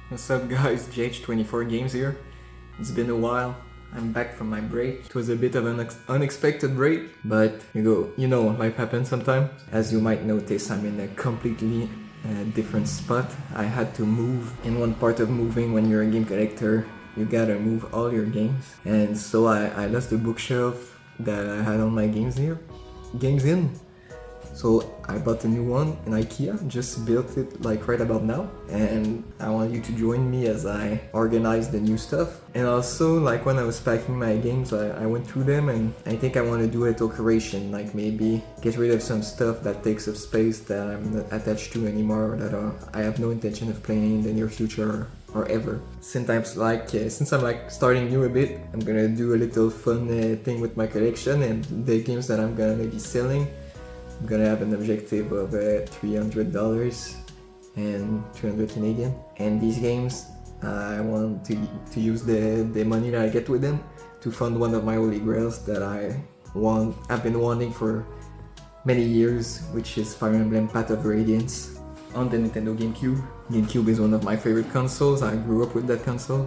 What's up guys, GH24 Games here. It's been a while. I'm back from my break. It was a bit of an unexpected break, but you know, life happens sometimes. As you might notice, I'm in a completely different spot. I had to move. In one part of moving, when you're a game collector, you gotta move all your games. And so I lost the bookshelf that I had all my games in. So I bought a new one in IKEA, just built it like right about now, and I want you to join me as I organize the new stuff. And also, like when I was packing my games, I went through them, and I think I want to do a little curation, like maybe get rid of some stuff that takes up space that I'm not attached to anymore, that I have no intention of playing in the near future or ever. Since I'm starting new a bit, I'm gonna do a little fun thing with my collection and the games that I'm gonna be selling. I'm gonna have an objective of $300 and 300 Canadian. And these games, I want to use the money that I get with them to fund one of my holy grails that I've been wanting for many years, which is Fire Emblem Path of Radiance on the Nintendo GameCube. GameCube is one of my favorite consoles. I grew up with that console,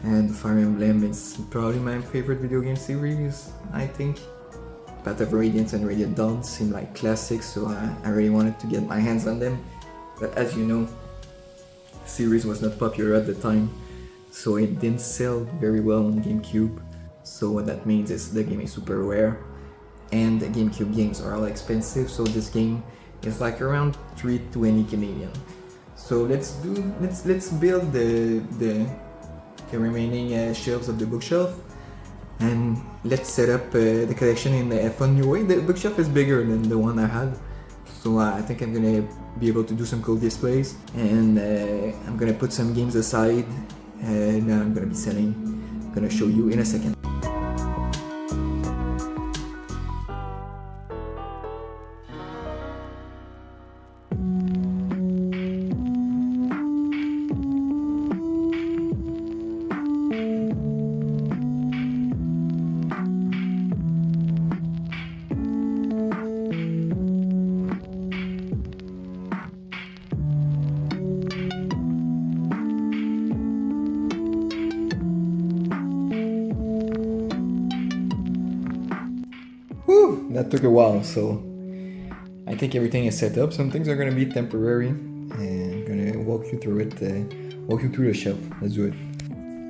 and Fire Emblem is probably my favorite video game series, I think. Path of Radiance and Radiant Dawn seem like classics, so I really wanted to get my hands on them. But as you know, the series was not popular at the time, so it didn't sell very well on GameCube. So what that means is the game is super rare, and the GameCube games are all expensive, so this game is like around 320 Canadian. So let's build the remaining shelves of the bookshelf, and let's set up the collection in a fun new way. The bookshelf is bigger than the one I had, so I think I'm gonna be able to do some cool displays, and I'm gonna put some games aside that I'm gonna be selling. I'm gonna show you in a second. Whew, that took a while, so I think everything is set up. Some things are gonna be temporary, and I'm gonna walk you through the shelf. Let's do it.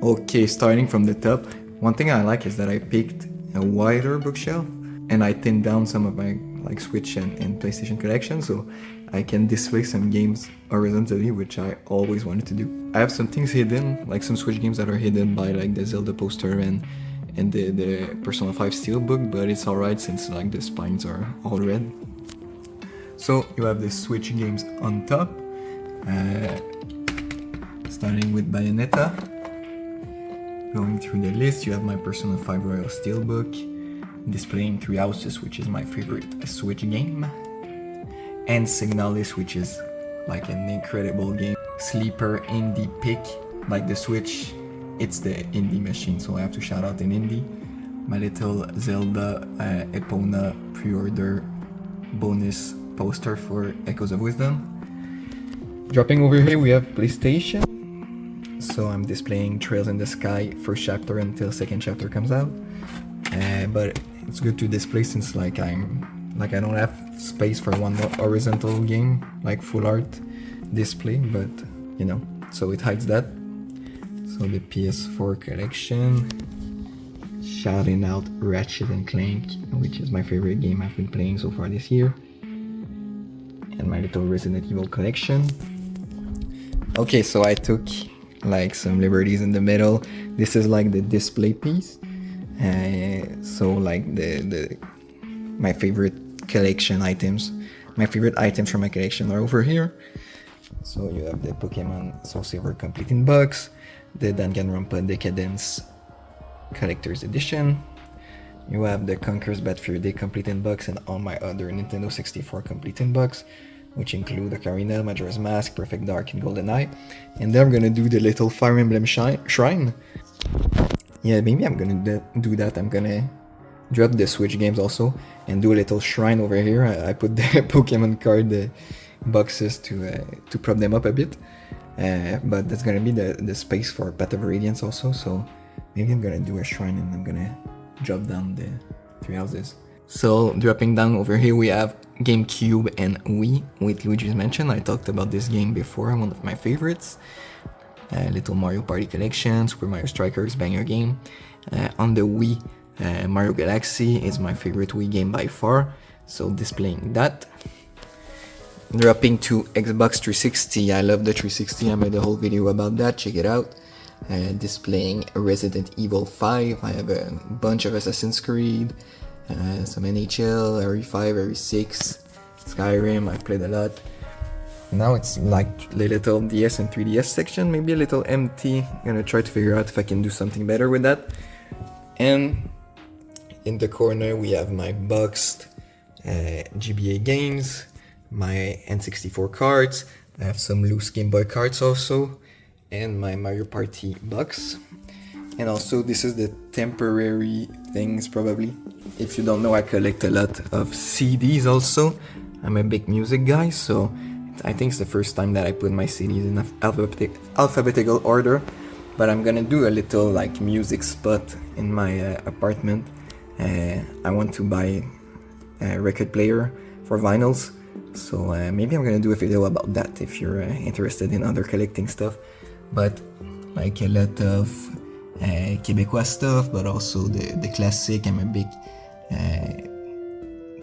Okay, starting from the top. One thing I like is that I picked a wider bookshelf, and I thinned down some of my like Switch and PlayStation collection, so I can display some games horizontally, which I always wanted to do. I have some things hidden, like some Switch games that are hidden by like the Zelda poster and the Persona 5 Steelbook, but it's alright since like the spines are all red. So you have the Switch games on top, starting with Bayonetta. Going through the list, you have my Persona 5 Royal Steelbook, displaying Three Houses, which is my favorite Switch game, and Signalis, which is like an incredible game. Sleeper indie pick, like the Switch. It's the indie machine, so I have to shout out an indie. My little Zelda Epona pre-order bonus poster for Echoes of Wisdom. Dropping over here, we have PlayStation. So I'm displaying Trails in the Sky first chapter until second chapter comes out. But it's good to display since I don't have space for one more horizontal game, like full art display, but you know, so it hides that. So the PS4 collection, shouting out Ratchet & Clank, which is my favorite game I've been playing so far this year, and my little Resident Evil collection. Okay, so I took like some liberties in the middle. This is like the display piece, so like my favorite collection items, my favorite items from my collection are over here. So you have the Pokemon Soul Silver Complete in Box, the Danganronpa Decadence Collector's Edition. You have the Conker's Bad Fur Day Complete in Box and all my other Nintendo 64 Complete in Box, which include Ocarina, Majora's Mask, Perfect Dark, and GoldenEye. And then I'm gonna do the little Fire Emblem shrine. Yeah, maybe I'm gonna do that. I'm gonna drop the Switch games also and do a little shrine over here. I put the Pokemon card boxes to prop them up a bit. but that's gonna be the space for Path of Radiance also, so maybe I'm gonna do a shrine and I'm gonna drop down the 3 houses. So dropping down over here we have GameCube and Wii with Luigi's Mansion. I talked about this game before, one of my favorites. Little Mario Party Collection, Super Mario Strikers, banger game. On the Wii, Mario Galaxy is my favorite Wii game by far, so displaying that. Dropping to Xbox 360, I love the 360, I made a whole video about that, check it out. Displaying Resident Evil 5, I have a bunch of Assassin's Creed, some NHL, RE5, RE6, Skyrim, I've played a lot. Now it's like the little DS and 3DS section, maybe a little empty. I'm gonna try to figure out if I can do something better with that. And in the corner we have my boxed GBA games, my N64 cards, I have some loose Game Boy cards also, and my Mario Party box. And also this is the temporary things probably. If you don't know, I collect a lot of CDs also. I'm a big music guy, so I think it's the first time that I put my CDs in alphabetical order, but I'm gonna do a little like music spot in my apartment. I want to buy a record player for vinyls, so maybe I'm gonna do a video about that if you're interested in other collecting stuff. But like a lot of Quebecois stuff, but also the classic. I'm a big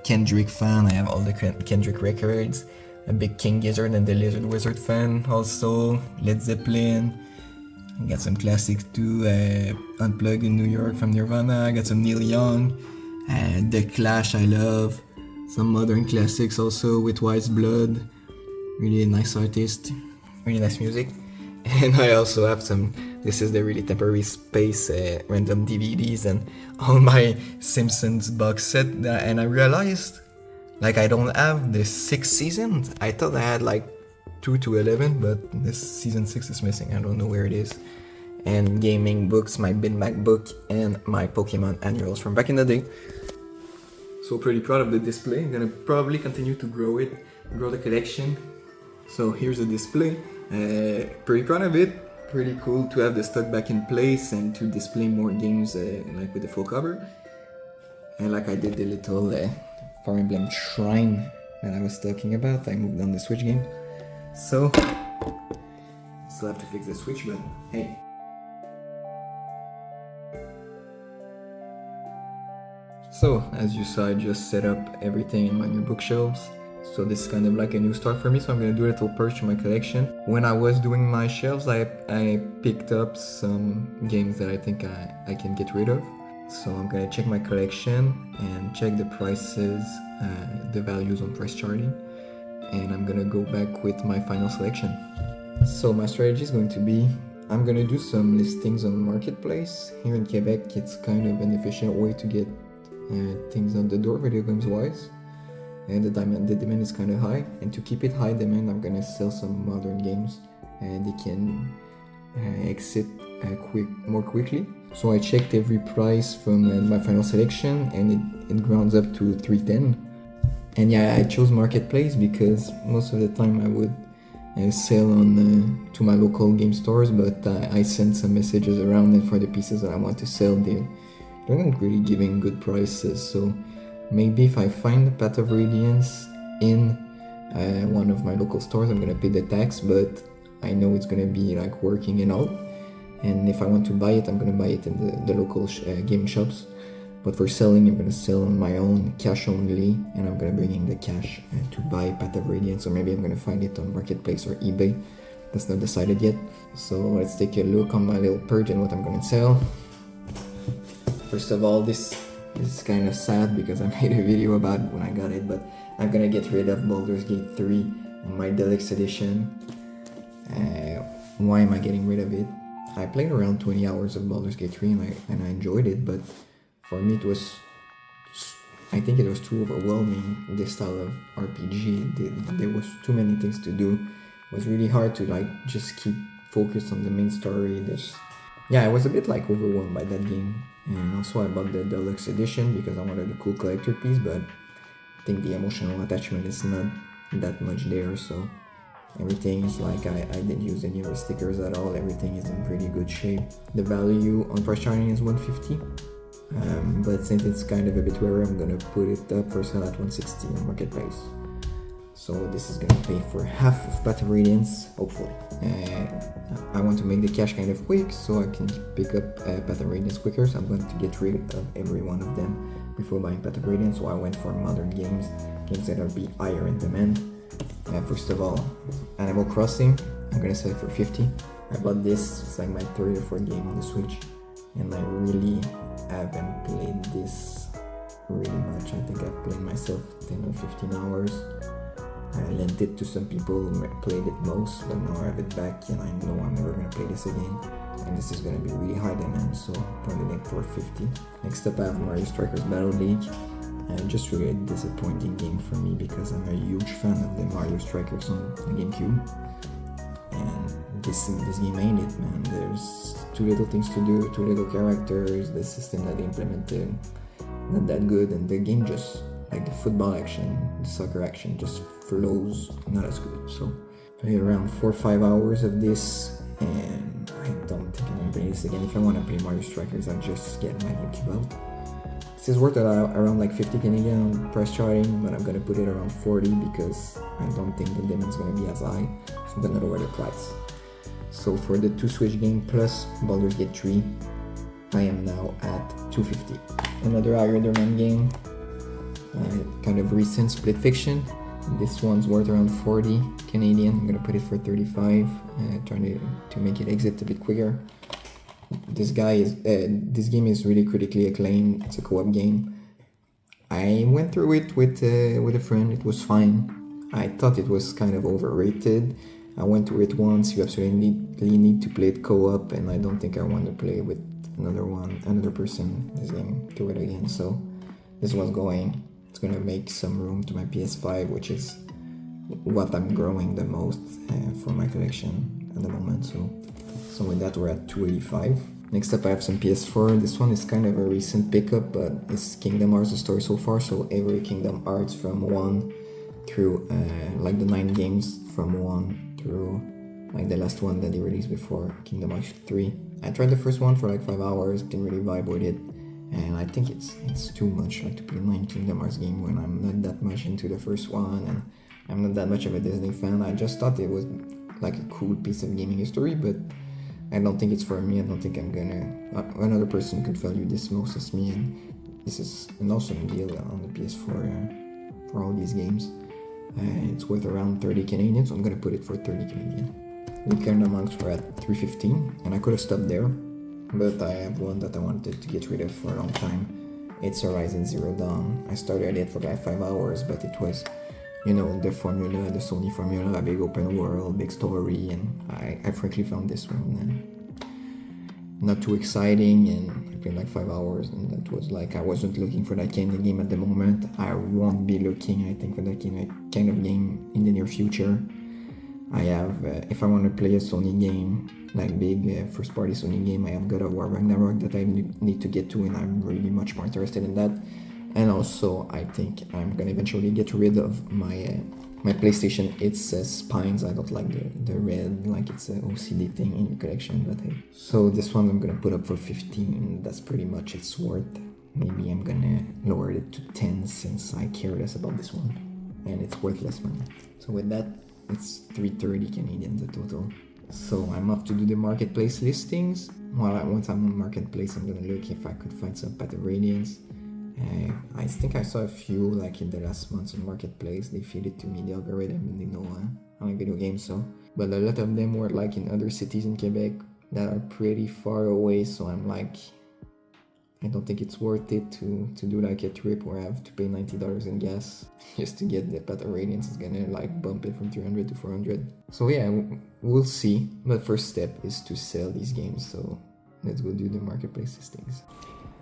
Kendrick fan, I have all the Kendrick records. A big King Gizzard and the Lizard Wizard fan also, Led Zeppelin, I got some classics too, Unplugged in New York from Nirvana, I got some Neil Young, The Clash I love, some modern classics also with Wise Blood, really nice artist, really nice music. And I also have some, this is the really temporary space, random DVDs and all my Simpsons box set, and I realized like I don't have the 6th season. I thought I had like 2 to 11, but this season 6 is missing. I don't know where it is. And gaming books, my Bin Mac book and my Pokemon annuals from back in the day. So pretty proud of the display. I'm gonna probably continue to grow the collection. So here's the display. Pretty proud of it. Pretty cool to have the stock back in place and to display more games like with the full cover. And like I did the little Fire Emblem Shrine that I was talking about, I moved on the Switch game. So, still have to fix the Switch, but hey. So, as you saw, I just set up everything in my new bookshelves. So this is kind of like a new start for me, so I'm gonna do a little purge to my collection. When I was doing my shelves, I picked up some games that I think I can get rid of. So I'm gonna check my collection and check the prices, the values on price charting, and I'm gonna go back with my final selection. So my strategy is going to be, I'm gonna do some listings on Marketplace. Here in Quebec, it's kind of an efficient way to get things on the door video games wise, and the demand is kind of high, and to keep it high demand, I'm gonna sell some modern games and they can exit more quickly. So I checked every price from my final selection, and it grounds up to 310. And yeah, I chose Marketplace because most of the time I would sell on to my local game stores, but I sent some messages around, and for the pieces that I want to sell, they're not really giving good prices. So maybe if I find Path of Radiance in one of my local stores, I'm gonna pay the tax, but I know it's gonna be like working and all. And if I want to buy it, I'm gonna buy it in the local gaming shops. But for selling, I'm gonna sell on my own, cash only, and I'm gonna bring in the cash to buy Path of Radiance, or maybe I'm gonna find it on Marketplace or eBay. That's not decided yet. So let's take a look on my little purge and what I'm gonna sell. First of all, this is kind of sad because I made a video about it when I got it, but I'm gonna get rid of Baldur's Gate 3 on my Deluxe Edition. Why am I getting rid of it? I played around 20 hours of Baldur's Gate 3 and I enjoyed it, but for me I think it was too overwhelming, this style of RPG. There was too many things to do. It was really hard to like just keep focused on the main story. I was a bit like overwhelmed by that game. And also I bought the Deluxe Edition because I wanted a cool collector piece, but I think the emotional attachment is not that much there, so Everything is like, I didn't use any of the stickers at all. Everything is in pretty good shape. The value on price charting is 150. But since it's kind of a bit rare, I'm gonna put it up for sale at 160 on Marketplace. So this is gonna pay for half of Battle Radiance, hopefully. I want to make the cash kind of quick so I can pick up Battle Radiance quicker, so I'm going to get rid of every one of them before buying Battle Radiance. So I went for modern games that will be higher in demand. First of all, Animal Crossing, I'm gonna sell it for 50. I bought this, it's like my third or fourth game on the Switch, and I really haven't played this really much. I think I've played myself 10 or 15 hours. I lent it to some people who played it most, but now I have it back and I know I'm never going to play this again. And this is going to be really high demand, so I'm it for 50. Next up I have Mario Strikers Battle League. Just really a disappointing game for me because I'm a huge fan of the Mario Strikers on the GameCube. And this game ain't it, man. There's too little things to do, too little characters, the system that they implemented not that good, and the game just, like the football action, the soccer action just flows not as good. So I played around 4 or 5 hours of this and I don't think I'm gonna play this again. If I want to play Mario Strikers, I'll just get my GameCube out. This is worth around like 50 Canadian on price charting, but I'm gonna put it around 40 because I don't think the demand's gonna be as high, so I'm gonna lower the price. So for the 2 Switch game plus Baldur's Gate 3, I am now at 250. Another higher demand game, kind of recent, Split Fiction. This one's worth around 40 Canadian. I'm gonna put it for 35, trying to make it exit a bit quicker. This game is really critically acclaimed. It's a co-op game. I went through it with a friend. It was fine. I thought it was kind of overrated. I went through it once. You absolutely need to play it co-op, and I don't think I want to play with another person this game through it again. So this was going. It's gonna make some room to my PS5, which is what I'm growing the most for my collection at the moment. So with that, we're at 285. Next up, I have some PS4. This one is kind of a recent pickup, but it's Kingdom Hearts, the story so far. So every Kingdom Hearts from 1 through like the 9 games from 1 through like the last one that they released before Kingdom Hearts 3. I tried the first one for like 5 hours, didn't really vibe with it. And I think it's too much like to play 9 Kingdom Hearts game when I'm not that much into the first one and I'm not that much of a Disney fan. I just thought it was like a cool piece of gaming history, but I don't think it's for me. I don't think I'm gonna... Another person could value this most as me, and this is an awesome deal on the PS4 for all these games. It's worth around 30 Canadian, so I'm gonna put it for 30 Canadian. Weekend Amongst were at 315, and I could have stopped there, but I have one that I wanted to get rid of for a long time. It's Horizon Zero Dawn. I started it for like 5 hours, but it was, you know, the formula, the Sony formula, a big open world, big story, and I frankly found this one not too exciting, and I played like 5 hours, and that was like, I wasn't looking for that kind of game at the moment. I won't be looking, I think, for that kind of game in the near future. I have, if I want to play a Sony game, like big first party Sony game, I have God of War Ragnarok that I need to get to, and I'm really much more interested in that. And also, I think I'm gonna eventually get rid of my PlayStation. It's spines. I don't like the red, like it's an OCD thing in the collection. But hey, so this one I'm gonna put up for 15. That's pretty much its worth. Maybe I'm gonna lower it to 10 since I care less about this one, and it's worth less money. So with that, it's 330 Canadian the total. So I'm off to do the marketplace listings. Once I'm on marketplace, I'm gonna look if I could find some Battle Radiance. I think I saw a few like in the last months on marketplace. They feed it to me, the algorithm, and they know I like video games. So, but a lot of them were like in other cities in Quebec that are pretty far away. So I'm like, I don't think it's worth it to do like a trip where I have to pay $90 in gas just to get the Battle Radiance. It's gonna like bump it from 300 to 400. So yeah, we'll see. But first step is to sell these games. So let's go do the marketplace listings.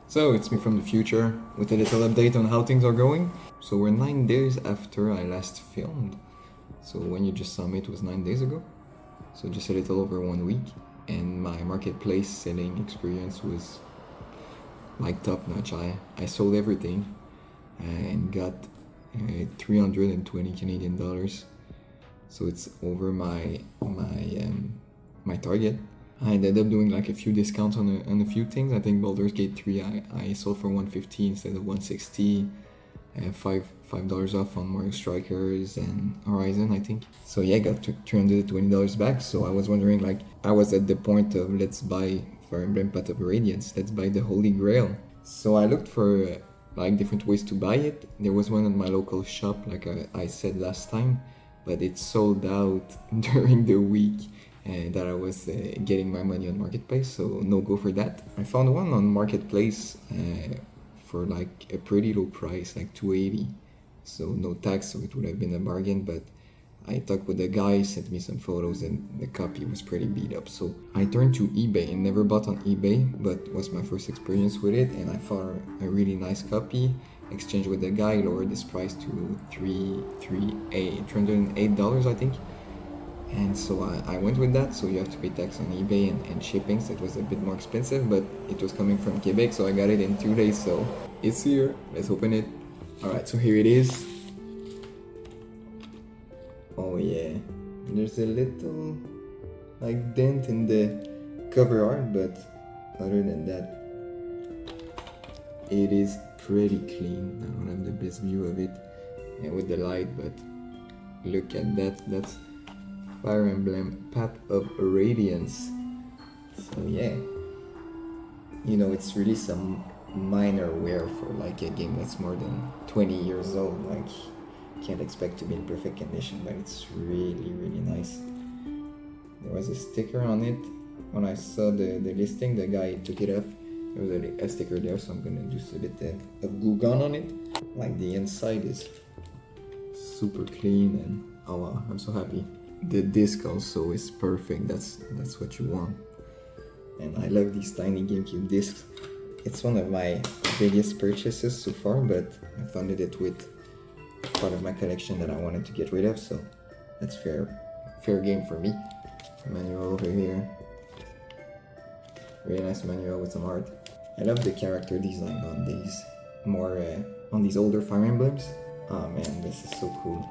So it's me from the future with a little update on how things are going. So we're 9 days after I last filmed. So when you just saw me, it was 9 days ago. So just a little over 1 week. And my marketplace selling experience was like top notch. I sold everything and got 320 Canadian dollars. so it's over my target. I ended up doing like a few discounts on a few things. I think Baldur's Gate 3 I sold for 150 instead of 160. $5 off on Mario Strikers and Horizon, I think. So yeah, I got $320 back. So I was wondering, like, I was at the point of let's buy Fire Emblem Path of Radiance, let's buy the Holy Grail. So I looked for like different ways to buy it. There was one at my local shop, like I said last time, but it sold out during the week that I was getting my money on Marketplace, so no go for that. I found one on Marketplace for like a pretty low price, like $280, so no tax, so it would have been a bargain. But I talked with the guy, sent me some photos, and the copy was pretty beat up. So I turned to eBay and never bought on eBay, but it was my first experience with it, and I found a really nice copy. Exchanged with the guy, lowered this price to $308, I think. And so I went with that. So you have to pay tax on eBay and shipping, so it was a bit more expensive, but it was coming from Quebec, so I got it in 2 days. So it's here. Let's open it. Alright, so here it is. Oh yeah, there's a little like dent in the cover art, but other than that, it is pretty clean. I don't have the best view of it with the light, but look at that. That's Fire Emblem Path of Radiance. So yeah, you know, it's really some minor wear for like a game that's more than 20 years old. Like, can't expect to be in perfect condition, but it's really nice. There was a sticker on it. When I saw the listing, the guy took it off. There was a sticker there, so I'm gonna do a bit of glue gun on it. Like, the inside is super clean, and oh wow, I'm so happy. The disc also is perfect. That's what you want. And I love these tiny GameCube discs. It's one of my biggest purchases so far, but I funded it with part of my collection that I wanted to get rid of, so that's fair game for me. Manual over here. Really nice manual with some art. I love the character design on these on these older Fire Emblems. Oh man, this is so cool.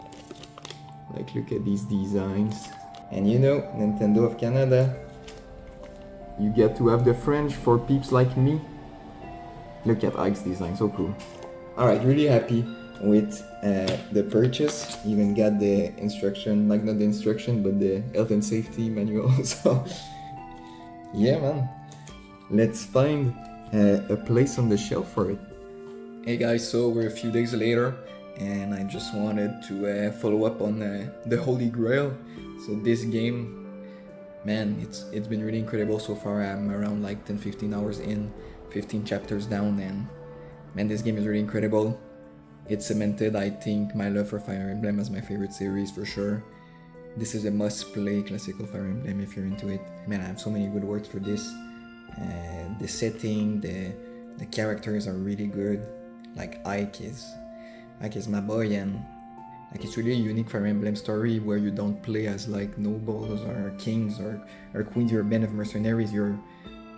Like, look at these designs. And you know, Nintendo of Canada, you get to have the French for peeps like me. Look at Ike's design, so cool. Alright, really happy with the purchase. Even got the instruction, like not the instruction, but the health and safety manual. So yeah man, let's find a place on the shelf for it. Hey guys, so we're a few days later, and I just wanted to follow up on the Holy Grail. So this game, man, it's been really incredible so far. I'm around like 10-15 hours in, 15 chapters down, and man, this game is really incredible. It cemented, I think, my love for Fire Emblem as my favorite series for sure. This is a must-play classical Fire Emblem if you're into it. Man, I have so many good words for this. The setting, the characters are really good. Like Ike is my boy, and like, it's really a unique Fire Emblem story where you don't play as like nobles or kings or queens. You're a band of mercenaries. You're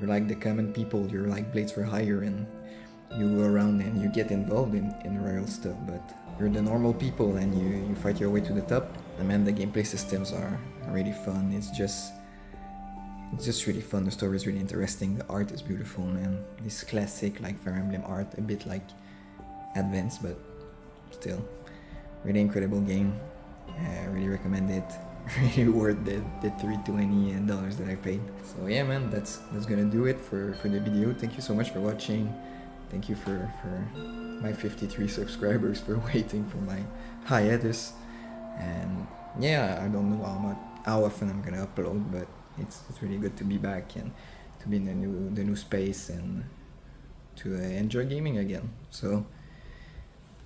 like the common people. You're like Blades for Hire, and you go around and you get involved in royal stuff, but you're the normal people and you fight your way to the top. And man, the gameplay systems are really fun. It's just really fun. The story is really interesting. The art is beautiful, man. This classic like Fire Emblem art, a bit like advanced, but still really incredible game. I really recommend it. Really worth the $320 that I paid. So yeah man, that's gonna do it for the video. Thank you so much for watching. Thank you for my 53 subscribers for waiting for my hiatus. And yeah, I don't know how often I'm gonna upload, but it's really good to be back and to be in the new space and to enjoy gaming again. So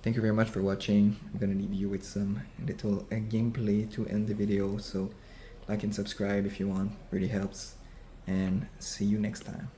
thank you very much for watching. I'm gonna leave you with some little gameplay to end the video. So like and subscribe if you want, really helps. And see you next time.